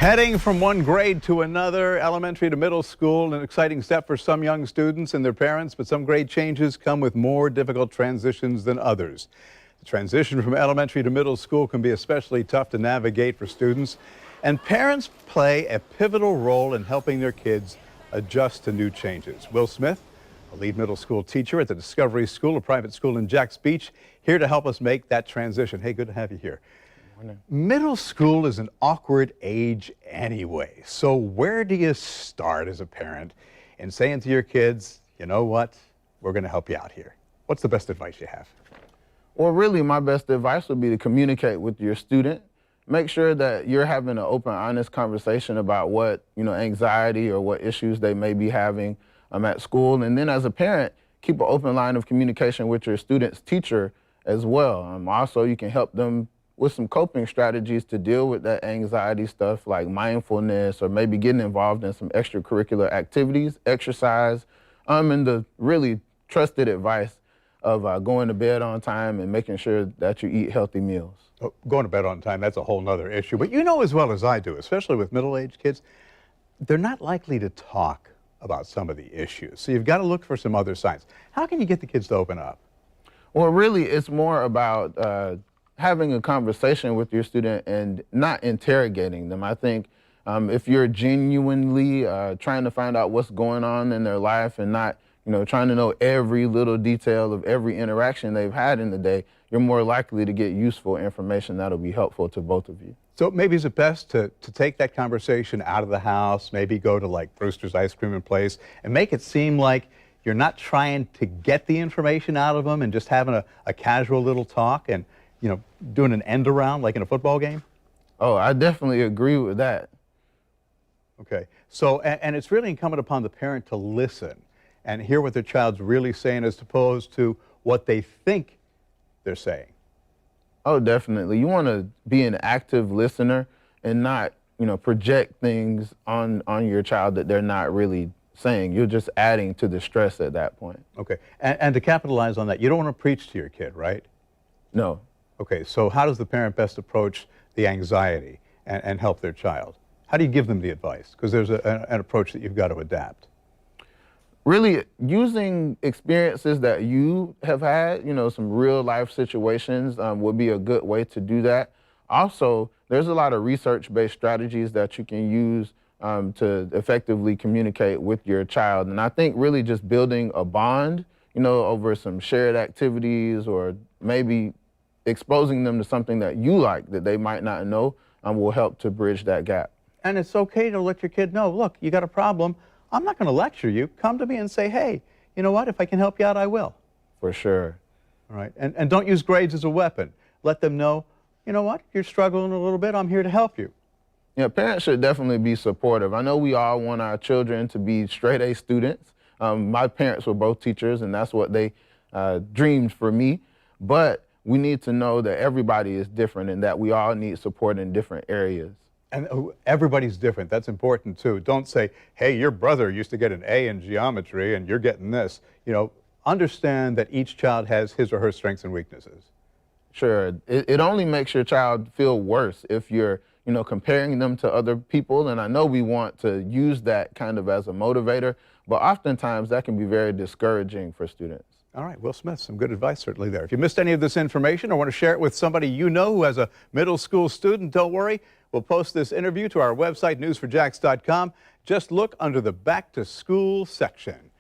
Heading from one grade to another, elementary to middle school, an exciting step for some young students and their parents, but some grade changes come with more difficult transitions than others. The transition from elementary to middle school can be especially tough to navigate for students, and parents play a pivotal role in helping their kids adjust to new changes. Will Smith, a lead middle school teacher at the Discovery School, a private school in Jacks Beach, here to help us make that transition. Hey, good to have you here. Middle school is an awkward age anyway, so where do you start as a parent in saying to your kids, you know what, we're going to help you out here? What's the best advice you have? Well, really, my best advice would be to communicate with your student. Make sure that you're having an open, honest conversation about what, anxiety or what issues they may be having at school. And then as a parent, keep an open line of communication with your student's teacher as well. Also, you can help them with some coping strategies to deal with that anxiety stuff like mindfulness or maybe getting involved in some extracurricular activities, exercise, and the really trusted advice of going to bed on time and making sure that you eat healthy meals. Oh, going to bed on time, that's a whole nother issue. But you know as well as I do, especially with middle-aged kids, they're not likely to talk about some of the issues. So you've got to look for some other signs. How can you get the kids to open up? Well, really, it's more about having a conversation with your student and not interrogating them. I think if you're genuinely trying to find out what's going on in their life and not, trying to know every little detail of every interaction they've had in the day, you're more likely to get useful information that'll be helpful to both of you. So maybe is it best to take that conversation out of the house, maybe go to like Brewster's Ice Cream and Place and make it seem like you're not trying to get the information out of them and just having a casual little talk and doing an end around like in a football game? Oh, I definitely agree with that. Okay. So, and it's really incumbent upon the parent to listen and hear what their child's really saying as opposed to what they think they're saying. Oh, definitely. You want to be an active listener and not, project things on your child that they're not really saying. You're just adding to the stress at that point. Okay. And to capitalize on that, you don't want to preach to your kid, right? No. Okay, so how does the parent best approach the anxiety and help their child? How do you give them the advice? Because there's an approach that you've got to adapt. Really, using experiences that you have had, some real life situations would be a good way to do that. Also, there's a lot of research-based strategies that you can use to effectively communicate with your child. And I think really just building a bond, over some shared activities or maybe exposing them to something that you like that they might not know will help to bridge that gap. And it's okay to let your kid know, look, you got a problem. I'm not going to lecture you. Come to me and say, hey, you know what? If I can help you out, I will. For sure. All right. And don't use grades as a weapon. Let them know, you know what? You're struggling a little bit. I'm here to help you. Yeah, parents should definitely be supportive. I know we all want our children to be straight A students. My parents were both teachers, and that's what they dreamed for me. But we need to know that everybody is different and that we all need support in different areas. And everybody's different. That's important, too. Don't say, hey, your brother used to get an A in geometry and you're getting this. Understand that each child has his or her strengths and weaknesses. Sure. It only makes your child feel worse if you're, comparing them to other people. And I know we want to use that kind of as a motivator, but oftentimes that can be very discouraging for students. All right, Will Smith, some good advice certainly there. If you missed any of this information or want to share it with somebody you know who has a middle school student, don't worry. We'll post this interview to our website, newsforjacks.com. Just look under the Back to School section.